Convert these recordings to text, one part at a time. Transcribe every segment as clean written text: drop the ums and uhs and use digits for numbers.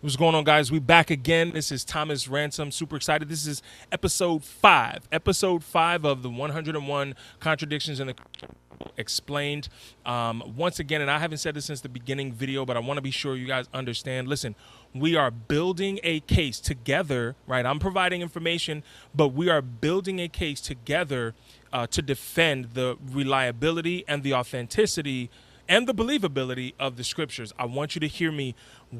What's going on, guys? We back again. This is Thomas Ransom. Super excited. This is episode 5. Episode 5 of the 101 Contradictions in the Explained. Once again, and I haven't said this since the beginning video, but I want to be sure you guys understand. Listen, we are building a case together, right? I'm providing information, but we are building a case together to defend the reliability and the authenticity and the believability of the scriptures. I want you to hear me.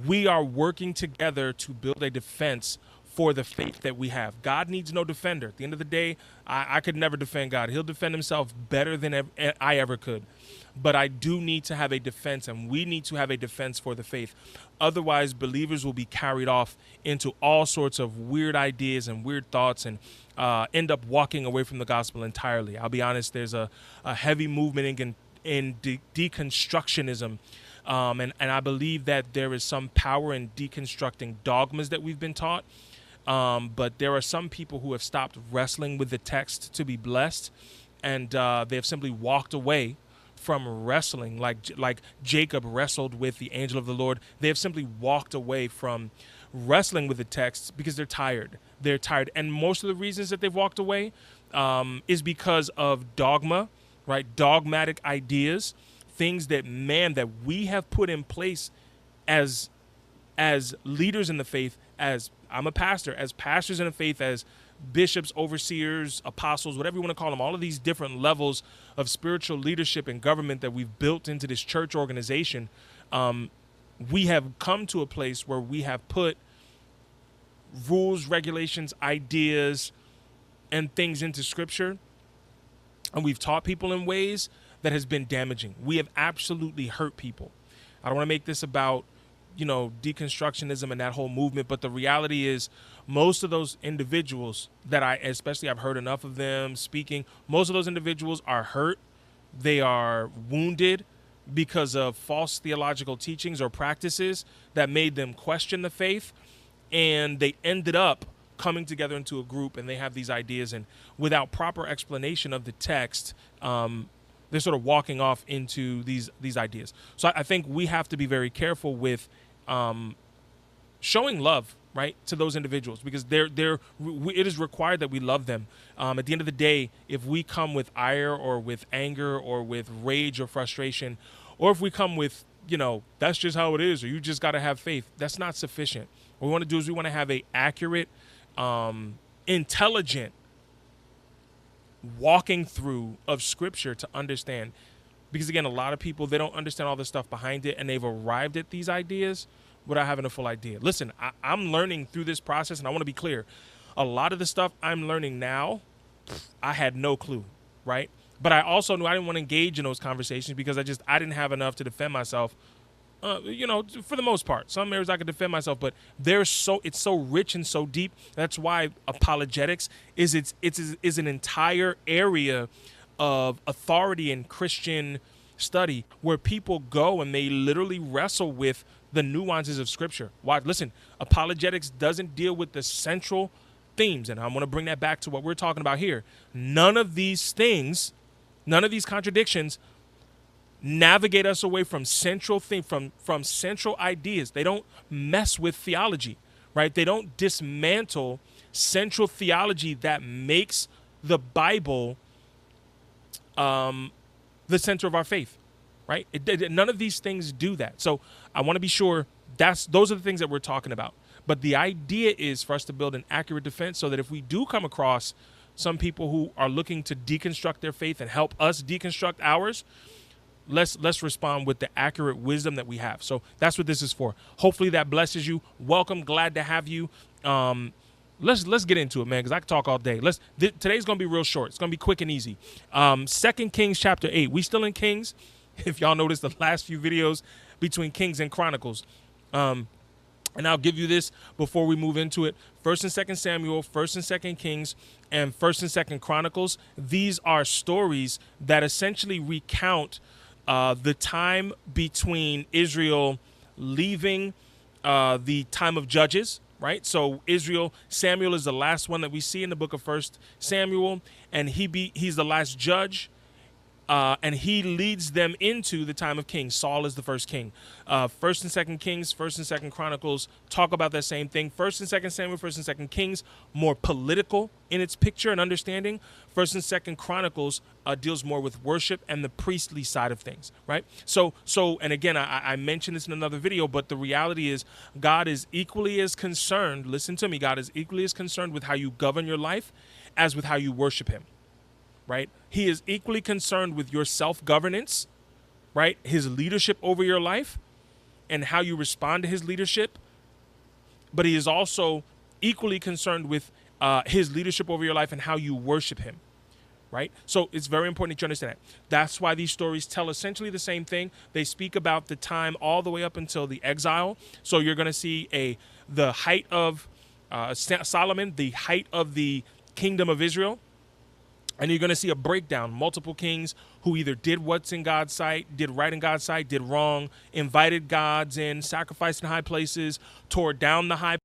We are working together to build a defense for the faith that we have. God needs no defender. At the end of the day, I could never defend God. He'll defend himself better than I ever could. But I do need to have a defense, and we need to have a defense for the faith. Otherwise, believers will be carried off into all sorts of weird ideas and weird thoughts and end up walking away from the gospel entirely. I'll be honest, there's a heavy movement in deconstructionism. And I believe that there is some power in deconstructing dogmas that we've been taught. But there are some people who have stopped wrestling with the text to be blessed, and they have simply walked away from wrestling like Jacob wrestled with the angel of the Lord. They have simply walked away from wrestling with the text because they're tired. They're tired. And most of the reasons that they've walked away is because of dogma, right? Dogmatic ideas, things that we have put in place as leaders in the faith, as I'm a pastor, as pastors in the faith, as bishops, overseers, apostles, whatever you want to call them, all of these different levels of spiritual leadership and government that we've built into this church organization. We have come to a place where we have put rules, regulations, ideas, and things into scripture, and we've taught people in ways that has been damaging. We have absolutely hurt people. I don't want to make this about, deconstructionism and that whole movement, but the reality is most of those individuals that I've heard enough of them speaking, most of those individuals are hurt. They are wounded because of false theological teachings or practices that made them question the faith, and they ended up coming together into a group, and they have these ideas, and without proper explanation of the text, they're sort of walking off into these ideas. So I think we have to be very careful with showing love, right, to those individuals, because it is required that we love them. At the end of the day, if we come with ire or with anger or with rage or frustration, or if we come with, that's just how it is, or you just got to have faith, that's not sufficient. What we want to do is we want to have a accurate, intelligent walking through of scripture to understand, because again, a lot of people, they don't understand all the stuff behind it, and they've arrived at these ideas without having a full idea. Listen, I'm learning through this process, and I want to be clear. A lot of the stuff I'm learning now, I had no clue, right? But I also knew I didn't want to engage in those conversations because I didn't have enough to defend myself. For the most part, some areas I could defend myself, but it's so rich and so deep. That's why apologetics is an entire area of authority in Christian study where people go and they literally wrestle with the nuances of scripture. Why? Listen, apologetics doesn't deal with the central themes, and I'm going to bring that back to what we're talking about here. None of these things, none of these contradictions navigate us away from central from central ideas. They don't mess with theology, right? They don't dismantle central theology that makes the Bible the center of our faith, right? None of these things do that. So I want to be sure those are the things that we're talking about. But the idea is for us to build an accurate defense so that if we do come across some people who are looking to deconstruct their faith and help us deconstruct ours, let's respond with the accurate wisdom that we have. So that's what this is for. Hopefully that blesses you. Welcome. Glad to have you. Let's get into it, man, because I could talk all day. Today's going to be real short. It's going to be quick and easy. 2 Kings chapter 8. We still in Kings. If y'all noticed the last few videos between Kings and Chronicles. And I'll give you this before we move into it. 1st and 2nd Samuel, 1st and 2nd Kings, and 1st and 2nd Chronicles. These are stories that essentially recount the time between Israel leaving the time of Judges, right? So Samuel is the last one that we see in the book of 1st Samuel, and he's the last judge. and he leads them into the time of kings. Saul is the first king. First and Second Kings, First and Second Chronicles talk about that same thing. First and Second Samuel, First and Second Kings, more political in its picture and understanding. First and Second Chronicles deals more with worship and the priestly side of things, right? So, and again, I mentioned this in another video, but the reality is God is equally as concerned. Listen to me, God is equally as concerned with how you govern your life as with how you worship him. Right? He is equally concerned with your self-governance, right? His leadership over your life and how you respond to his leadership. But he is also equally concerned with his leadership over your life and how you worship him, right? So it's very important that you understand that. That's why these stories tell essentially the same thing. They speak about the time all the way up until the exile. So you're going to see the height of Solomon, the height of the kingdom of Israel. And you're going to see a breakdown, multiple kings who either did what's in God's sight, did right in God's sight, did wrong, invited gods in, sacrificed in high places, tore down the high